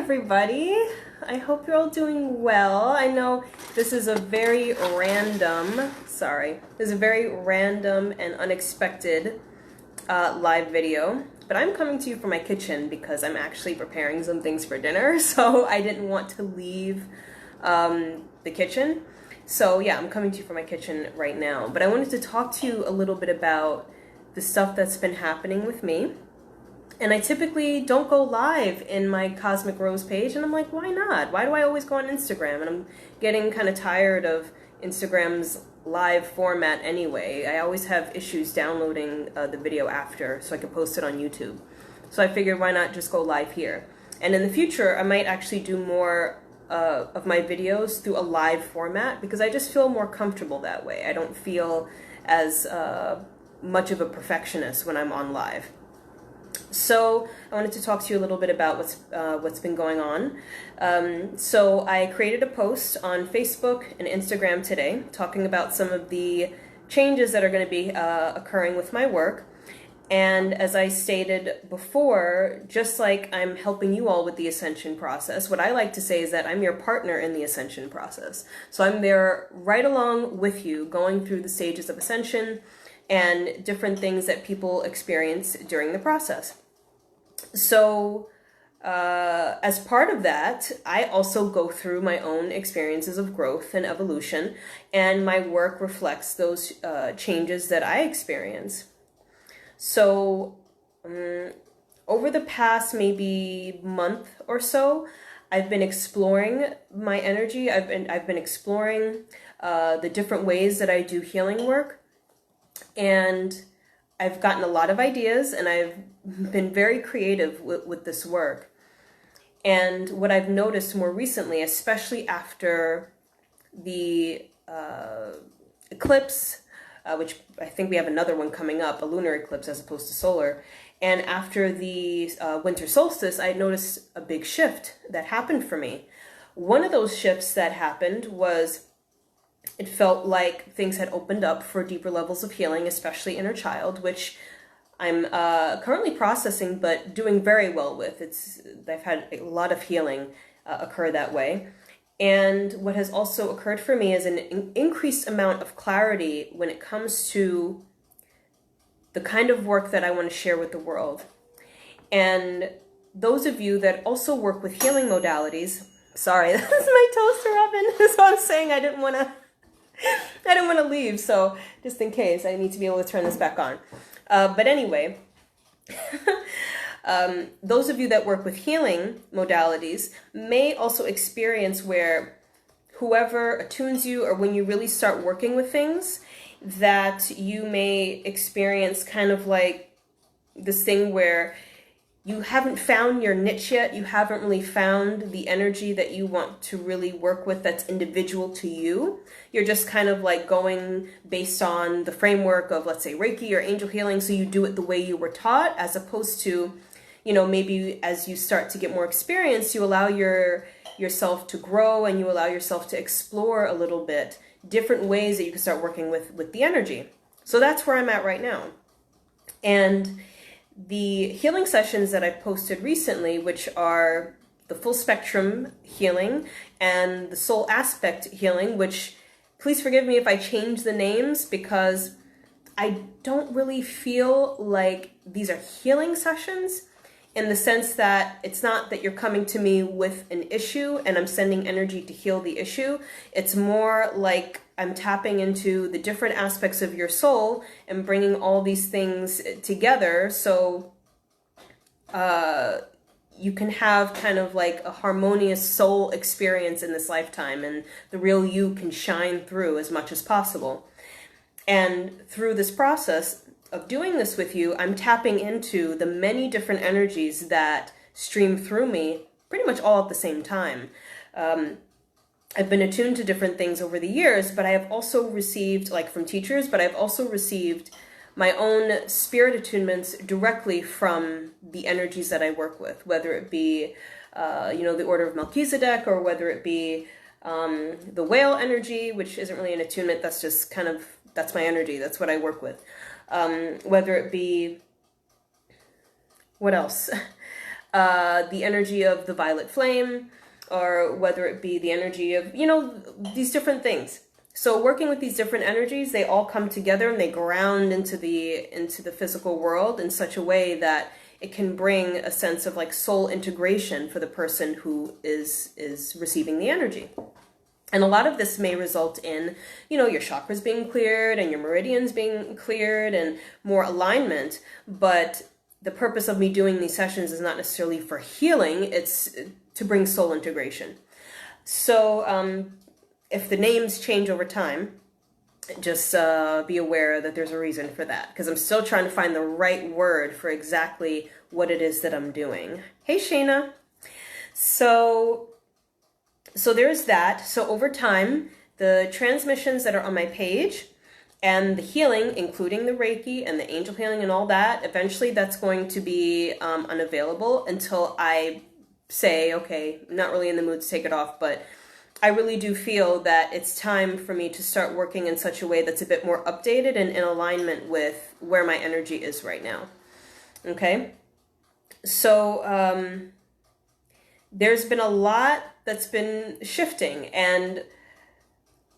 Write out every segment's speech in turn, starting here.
everybody. I hope you're all doing well. I know this is a very random, and unexpected live video, but I'm coming to you from my kitchen because I'm actually preparing some things for dinner, so I didn't want to leave the kitchen. So yeah, I'm coming to you from my kitchen right now, but I wanted to talk to you a little bit about the stuff that's been happening with me. And I typically don't go live in my Cosmic Rose page, and I'm like, why not? Why do I always go on Instagram? And I'm getting kind of tired of Instagram's live format anyway. I always have issues downloading the video after so I can post it on YouTube. So I figured, why not just go live here? And in the future, I might actually do more of my videos through a live format because I just feel more comfortable that way. I don't feel as much of a perfectionist when I'm on live. So I wanted to talk to you a little bit about what's been going on. So I created a post on Facebook and Instagram today talking about some of the changes that are going to be occurring with my work. And as I stated before, just like I'm helping you all with the Ascension process, what I like to say is that I'm your partner in the Ascension process. So I'm there right along with you, going through the stages of Ascension and different things that people experience during the process. So as part of that, I also go through my own experiences of growth and evolution, and my work reflects those changes that I experience. So over the past maybe month or so, I've been exploring my energy. I've been exploring the different ways that I do healing work. And I've gotten a lot of ideas, and I've been very creative with this work. And what I've noticed more recently, especially after the eclipse, which I think we have another one coming up, a lunar eclipse as opposed to solar, and after the winter solstice, I noticed a big shift that happened for me. One of those shifts that happened was it felt like things had opened up for deeper levels of healing, especially inner child, which I'm currently processing, but doing very well with. I've had a lot of healing occur that way. And what has also occurred for me is an increased amount of clarity when it comes to the kind of work that I want to share with the world. And those of you that also work with healing modalities, sorry, that's my toaster oven. So I'm saying I didn't want to leave, so just in case, I need to be able to turn this back on. But anyway, those of you that work with healing modalities may also experience where whoever attunes you, or when you really start working with things, that you may experience kind of like this thing where you haven't found your niche yet. You haven't really found the energy that you want to really work with that's individual to you. You're just kind of like going based on the framework of, let's say, Reiki or angel healing. So you do it the way you were taught, as opposed to, maybe as you start to get more experience, you allow yourself to grow, and you allow yourself to explore a little bit different ways that you can start working with the energy. So that's where I'm at right now. And the healing sessions that I posted recently, which are the full spectrum healing and the soul aspect healing, which, please forgive me if I change the names, because I don't really feel like these are healing sessions, in the sense that it's not that you're coming to me with an issue and I'm sending energy to heal the issue. It's more like I'm tapping into the different aspects of your soul and bringing all these things together so you can have kind of like a harmonious soul experience in this lifetime, and the real you can shine through as much as possible. And through this process of doing this with you, I'm tapping into the many different energies that stream through me pretty much all at the same time. I've been attuned to different things over the years, but I have also received, like from teachers, but I've also received my own spirit attunements directly from the energies that I work with, whether it be, the Order of Melchizedek, or whether it be the whale energy, which isn't really an attunement, that's just kind of, that's my energy, that's what I work with. Whether it be, what else? the energy of the violet flame, or whether it be the energy of, you know, these different things. So working with these different energies, they all come together and they ground into the physical world in such a way that it can bring a sense of like soul integration for the person who is receiving the energy. And a lot of this may result in, you know, your chakras being cleared and your meridians being cleared and more alignment. But the purpose of me doing these sessions is not necessarily for healing, it's to bring soul integration. So if the names change over time, just be aware that there's a reason for that, because I'm still trying to find the right word for exactly what it is that I'm doing. Hey, Shayna. So there's that. So over time, the transmissions that are on my page and the healing, including the Reiki and the angel healing and all that, eventually that's going to be unavailable until I say, okay, I'm not really in the mood to take it off, but I really do feel that it's time for me to start working in such a way that's a bit more updated and in alignment with where my energy is right now. Okay? So there's been a lot that's been shifting, and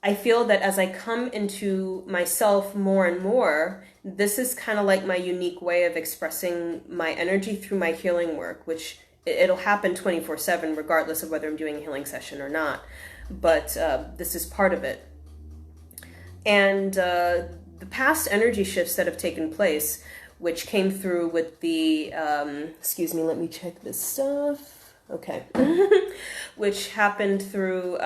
I feel that as I come into myself more and more, this is kind of like my unique way of expressing my energy through my healing work, which it'll happen 24/7 regardless of whether I'm doing a healing session or not. But this is part of it. And the past energy shifts that have taken place, which came through with the, excuse me, let me check this stuff. Okay. Which happened through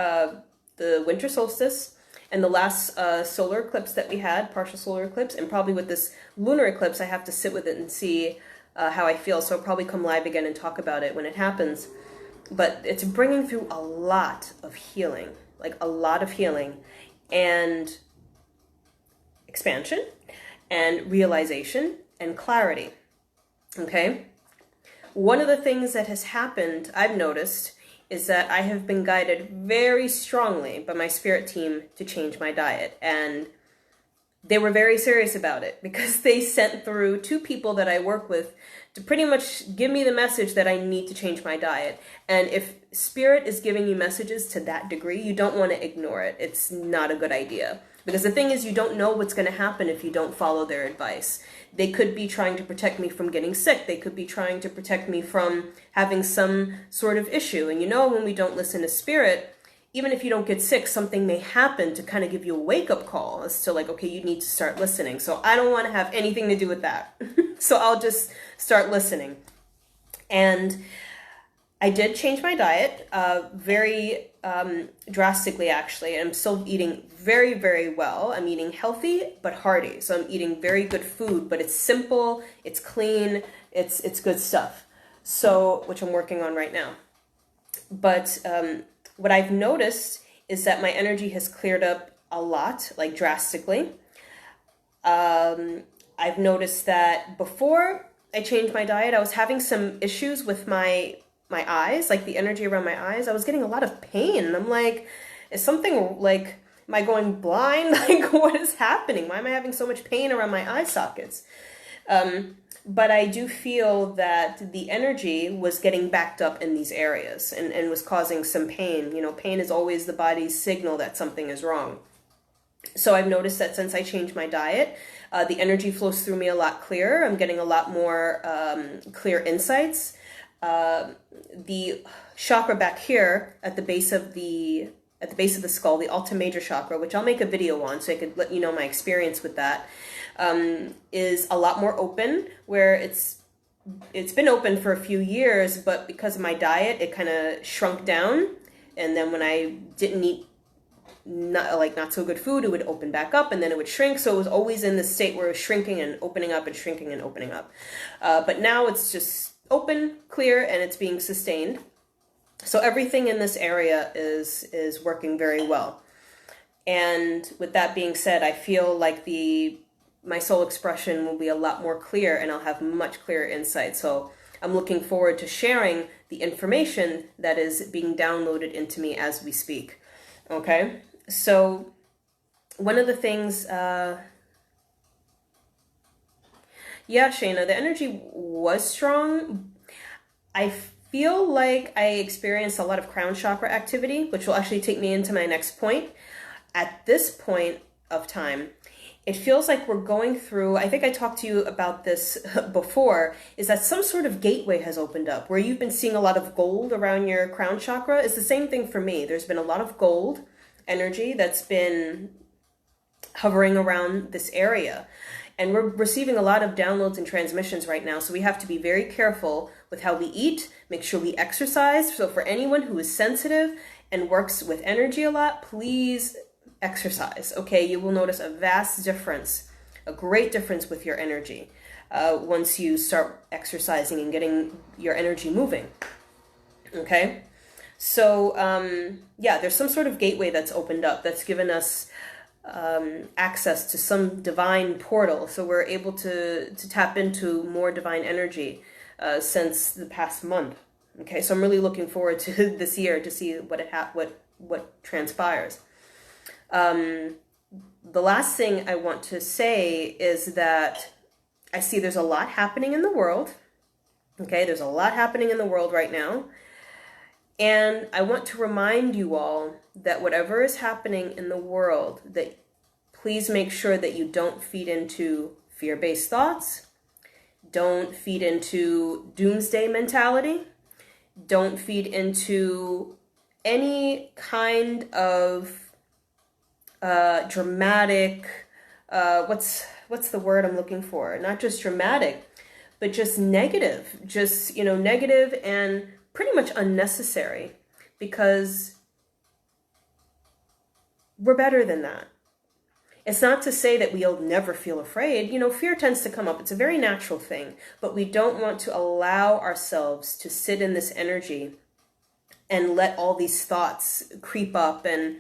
the winter solstice and the last solar eclipse that we had, partial solar eclipse, and probably with this lunar eclipse, I have to sit with it and see how I feel. So I'll probably come live again and talk about it when it happens. But it's bringing through a lot of healing, like a lot of healing and expansion and realization and clarity. Okay? One of the things that has happened, I've noticed, is that I have been guided very strongly by my spirit team to change my diet. And they were very serious about it because they sent through 2 people that I work with to pretty much give me the message that I need to change my diet. And if spirit is giving you messages to that degree, you don't want to ignore it. It's not a good idea. Because the thing is, you don't know what's going to happen if you don't follow their advice. They could be trying to protect me from getting sick. They could be trying to protect me from having some sort of issue. And you know, when we don't listen to spirit, even if you don't get sick, something may happen to kind of give you a wake-up call as to like, okay, you need to start listening. So I don't want to have anything to do with that. So I'll just start listening. And I did change my diet very drastically, actually. And I'm still eating very, very well. I'm eating healthy but hearty. So I'm eating very good food, but it's simple, it's clean, it's good stuff. So, which I'm working on right now. But what I've noticed is that my energy has cleared up a lot, like drastically. I've noticed that before I changed my diet, I was having some issues with my eyes, like the energy around my eyes. I was getting a lot of pain. And I'm like, is something like, am I going blind? Like, what is happening? Why am I having so much pain around my eye sockets? But I do feel that the energy was getting backed up in these areas and was causing some pain. You know, pain is always the body's signal that something is wrong. So I've noticed that since I changed my diet, the energy flows through me a lot clearer. I'm getting a lot more clear insights. The chakra back here at the base of the skull, the Alta Major chakra, which I'll make a video on so I could let you know my experience with that, is a lot more open, where it's been open for a few years, but because of my diet, it kind of shrunk down. And then when I didn't eat not so good food, it would open back up and then it would shrink. So it was always in this state where it was shrinking and opening up and shrinking and opening up. But now it's just open, clear, and it's being sustained. So everything in this area is working very well. And with that being said, I feel like my soul expression will be a lot more clear and I'll have much clearer insight. So I'm looking forward to sharing the information that is being downloaded into me as we speak. Okay? So one of the things, yeah, Shayna, the energy was strong. I feel like I experienced a lot of crown chakra activity, which will actually take me into my next point. At this point of time, it feels like we're going through, I think I talked to you about this before, is that some sort of gateway has opened up where you've been seeing a lot of gold around your crown chakra. It's the same thing for me. There's been a lot of gold energy that's been hovering around this area. And we're receiving a lot of downloads and transmissions right now. So we have to be very careful with how we eat, make sure we exercise. So for anyone who is sensitive and works with energy a lot, please exercise. Okay, you will notice a vast difference, a great difference with your energy once you start exercising and getting your energy moving. Okay, so yeah, there's some sort of gateway that's opened up that's given us access to some divine portal, so we're able to tap into more divine energy since the past month. Okay, so I'm really looking forward to this year to see what transpires. The last thing I want to say is that I see there's a lot happening in the world. Okay, there's a lot happening in the world right now. And I want to remind you all that whatever is happening in the world, that please make sure that you don't feed into fear-based thoughts. Don't feed into doomsday mentality. Don't feed into any kind of dramatic, what's the word I'm looking for? Not just dramatic, but just negative. Just, negative and pretty much unnecessary, because we're better than that. It's not to say that we'll never feel afraid. Fear tends to come up. It's a very natural thing, but we don't want to allow ourselves to sit in this energy and let all these thoughts creep up, and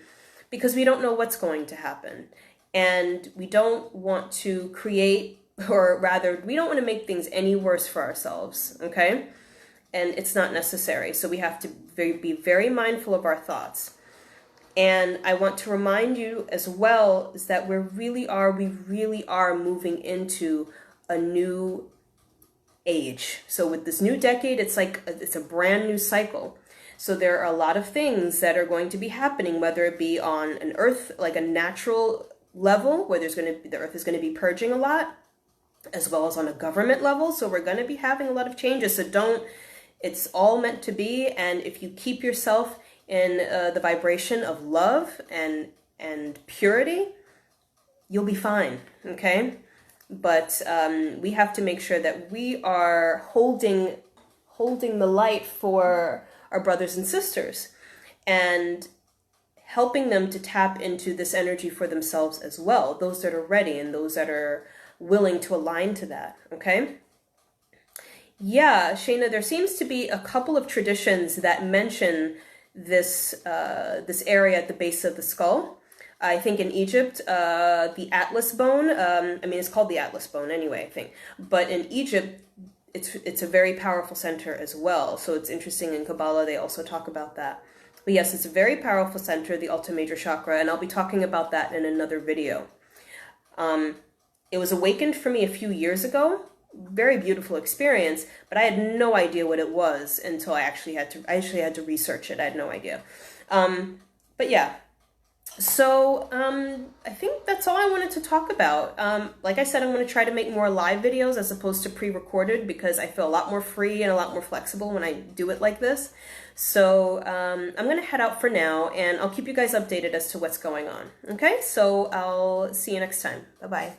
because we don't know what's going to happen. And we don't want to create, or rather, we don't want to make things any worse for ourselves, okay? And it's not necessary. So we have to be very mindful of our thoughts. And I want to remind you as well is that we really are moving into a new age. So with this new decade, it's a brand new cycle. So there are a lot of things that are going to be happening, whether it be on an earth, like a natural level, where the earth is going to be purging a lot, as well as on a government level. So we're going to be having a lot of changes. So it's all meant to be. And if you keep yourself in the vibration of love and purity, you'll be fine, okay? But we have to make sure that we are holding the light for our brothers and sisters and helping them to tap into this energy for themselves as well, those that are ready and those that are willing to align to that, okay? Yeah, Shayna, there seems to be a couple of traditions that mention this area at the base of the skull. I think in Egypt, the Atlas bone, it's called the Atlas bone anyway, I think. But in Egypt, it's a very powerful center as well. So it's interesting, in Kabbalah, they also talk about that. But yes, it's a very powerful center, the Alta Major Chakra, and I'll be talking about that in another video. It was awakened for me a few years ago. Very beautiful experience, but I had no idea what it was until I actually had to research it. I had no idea. But yeah, so I think that's all I wanted to talk about. Like I said, I'm going to try to make more live videos as opposed to pre-recorded, because I feel a lot more free and a lot more flexible when I do it like this. So I'm going to head out for now, and I'll keep you guys updated as to what's going on. Okay, so I'll see you next time. Bye-bye.